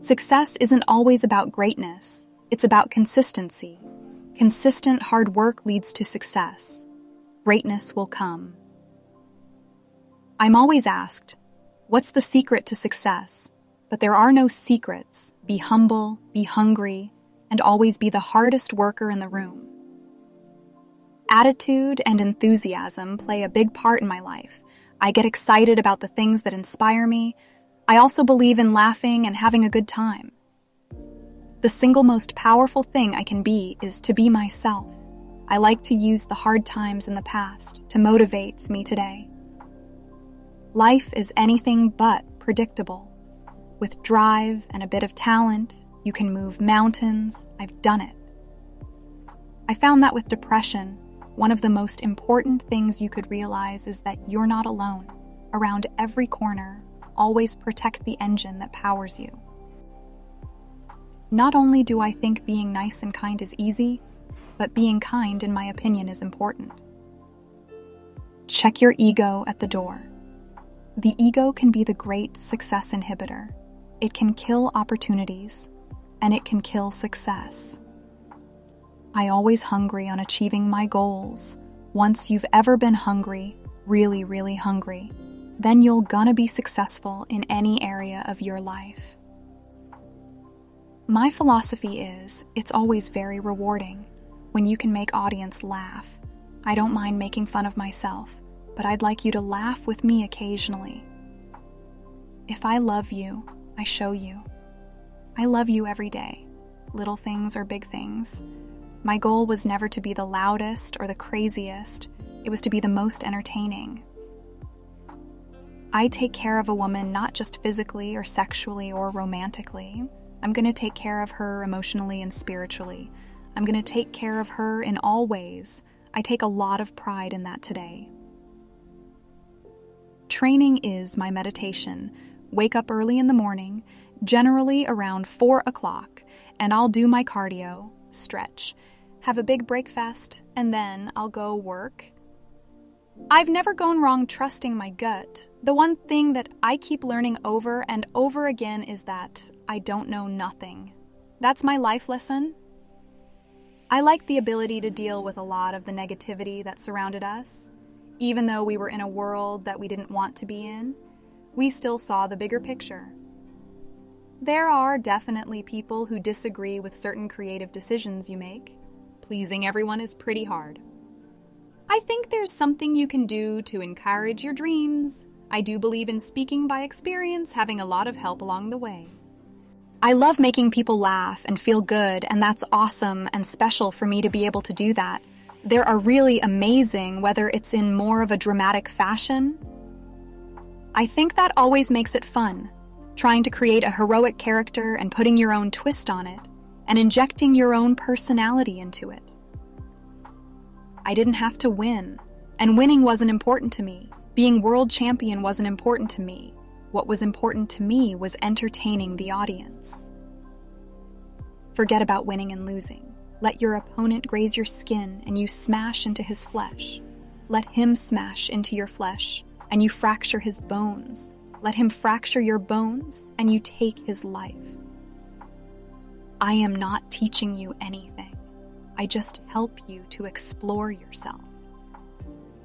Success isn't always about greatness. It's about consistency. Consistent hard work leads to success. Greatness will come. I'm always asked, what's the secret to success? But there are no secrets. Be humble, be hungry, and always be the hardest worker in the room. Attitude and enthusiasm play a big part in my life. I get excited about the things that inspire me. I also believe in laughing and having a good time. The single most powerful thing I can be is to be myself. I like to use the hard times in the past to motivate me today. Life is anything but predictable. With drive and a bit of talent, you can move mountains. I've done it. I found that with depression, one of the most important things you could realize is that you're not alone. Around every corner, always protect the engine that powers you. Not only do I think being nice and kind is easy, but being kind, in my opinion, is important. Check your ego at the door. The ego can be the great success inhibitor. It can kill opportunities, and it can kill success. I always hungry on achieving my goals. Once you've ever been hungry, really, really hungry, then you're gonna be successful in any area of your life. My philosophy is, it's always very rewarding when you can make audience laugh. I don't mind making fun of myself, but I'd like you to laugh with me occasionally. If I love you, I show you. I love you every day, little things or big things. My goal was never to be the loudest or the craziest. It was to be the most entertaining. I take care of a woman not just physically or sexually or romantically. I'm going to take care of her emotionally and spiritually. I'm going to take care of her in all ways. I take a lot of pride in that today. Training is my meditation. Wake up early in the morning, generally around 4 o'clock, and I'll do my cardio, stretch, have a big breakfast, and then I'll go work. I've never gone wrong trusting my gut. The one thing that I keep learning over and over again is that I don't know nothing. That's my life lesson. I like the ability to deal with a lot of the negativity that surrounded us. Even though we were in a world that we didn't want to be in, we still saw the bigger picture. There are definitely people who disagree with certain creative decisions you make. Pleasing everyone is pretty hard. I think there's something you can do to encourage your dreams. I do believe in speaking by experience, having a lot of help along the way. I love making people laugh and feel good, and that's awesome and special for me to be able to do that. They are really amazing, whether it's in more of a dramatic fashion. I think that always makes it fun, trying to create a heroic character and putting your own twist on it, and injecting your own personality into it. I didn't have to win, and winning wasn't important to me. Being world champion wasn't important to me. What was important to me was entertaining the audience. Forget about winning and losing. Let your opponent graze your skin and you smash into his flesh. Let him smash into your flesh and you fracture his bones. Let him fracture your bones and you take his life. I am not teaching you anything. I just help you to explore yourself.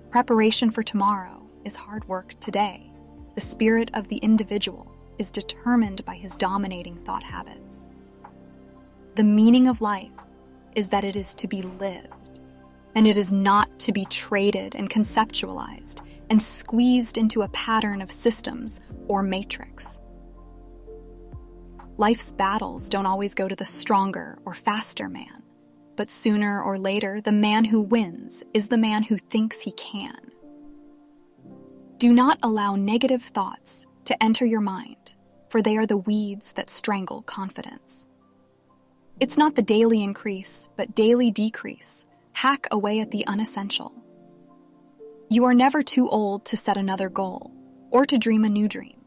Preparation for tomorrow is hard work today. The spirit of the individual is determined by his dominating thought habits. The meaning of life is that it is to be lived, and it is not to be traded and conceptualized and squeezed into a pattern of systems or matrix. Life's battles don't always go to the stronger or faster man, but sooner or later, the man who wins is the man who thinks he can. Do not allow negative thoughts to enter your mind, for they are the weeds that strangle confidence. It's not the daily increase, but daily decrease. Hack away at the unessential. You are never too old to set another goal or to dream a new dream.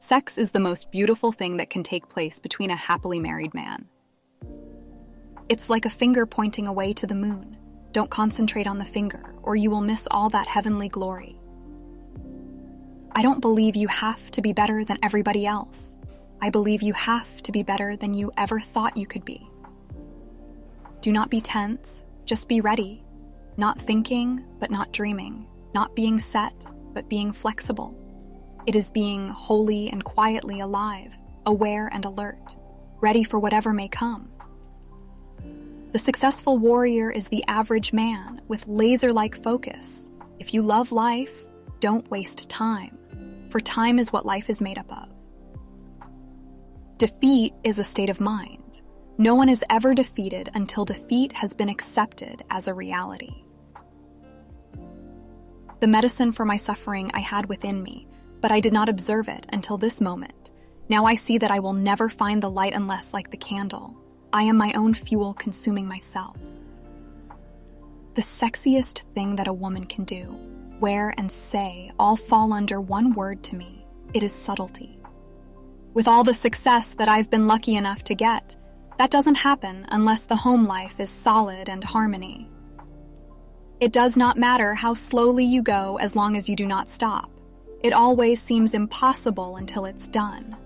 Sex is the most beautiful thing that can take place between a happily married man. It's like a finger pointing away to the moon. Don't concentrate on the finger, or you will miss all that heavenly glory. I don't believe you have to be better than everybody else. I believe you have to be better than you ever thought you could be. Do not be tense, just be ready. Not thinking, but not dreaming. Not being set, but being flexible. It is being wholly and quietly alive, aware and alert, ready for whatever may come. The successful warrior is the average man with laser-like focus. If you love life, don't waste time, for time is what life is made up of. Defeat is a state of mind. No one is ever defeated until defeat has been accepted as a reality. The medicine for my suffering I had within me, but I did not observe it until this moment. Now I see that I will never find the light unless, like the candle, I am my own fuel consuming myself. The sexiest thing that a woman can do, wear and say all fall under one word to me. It is subtlety. With all the success that I've been lucky enough to get, that doesn't happen unless the home life is solid and harmony. It does not matter how slowly you go as long as you do not stop. It always seems impossible until it's done.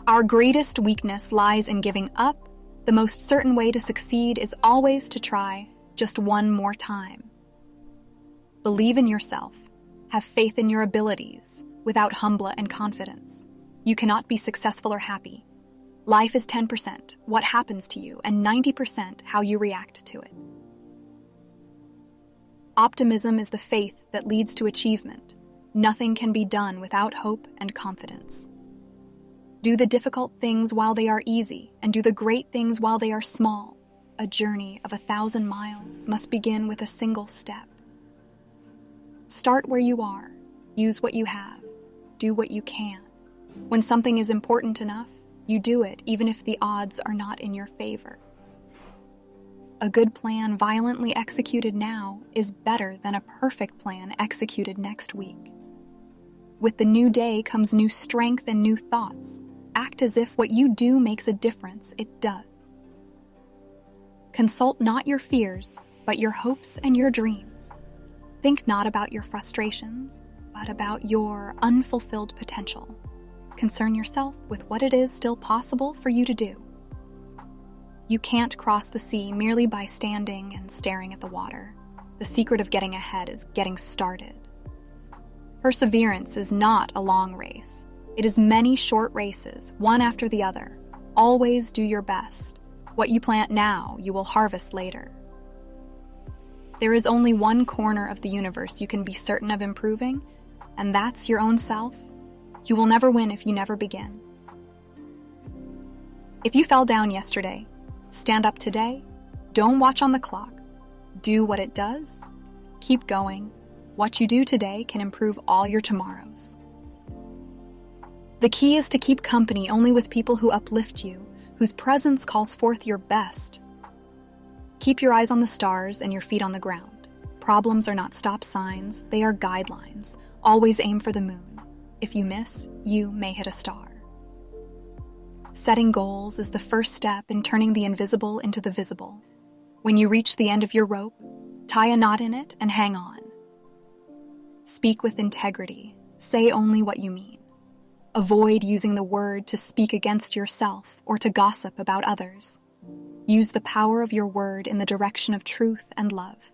Our greatest weakness lies in giving up. The most certain way to succeed is always to try just one more time. Believe in yourself. Have faith in your abilities. Without humbleness and confidence, you cannot be successful or happy. Life is 10% what happens to you and 90% how you react to it. Optimism is the faith that leads to achievement. Nothing can be done without hope and confidence. Do the difficult things while they are easy, and do the great things while they are small. A journey of 1,000 miles must begin with a single step. Start where you are. Use what you have. Do what you can. When something is important enough, you do it even if the odds are not in your favor. A good plan violently executed now is better than a perfect plan executed next week. With the new day comes new strength and new thoughts. Act as if what you do makes a difference. It does. Consult not your fears, but your hopes and your dreams. Think not about your frustrations, but about your unfulfilled potential. Concern yourself with what it is still possible for you to do. You can't cross the sea merely by standing and staring at the water. The secret of getting ahead is getting started. Perseverance is not a long race. It is many short races, one after the other. Always do your best. What you plant now, you will harvest later. There is only one corner of the universe you can be certain of improving, and that's your own self. You will never win if you never begin. If you fell down yesterday, stand up today. Don't watch on the clock. Do what it does. Keep going. What you do today can improve all your tomorrows. The key is to keep company only with people who uplift you, whose presence calls forth your best. Keep your eyes on the stars and your feet on the ground. Problems are not stop signs, they are guidelines. Always aim for the moon. If you miss, you may hit a star. Setting goals is the first step in turning the invisible into the visible. When you reach the end of your rope, tie a knot in it and hang on. Speak with integrity. Say only what you mean. Avoid using the word to speak against yourself or to gossip about others. Use the power of your word in the direction of truth and love.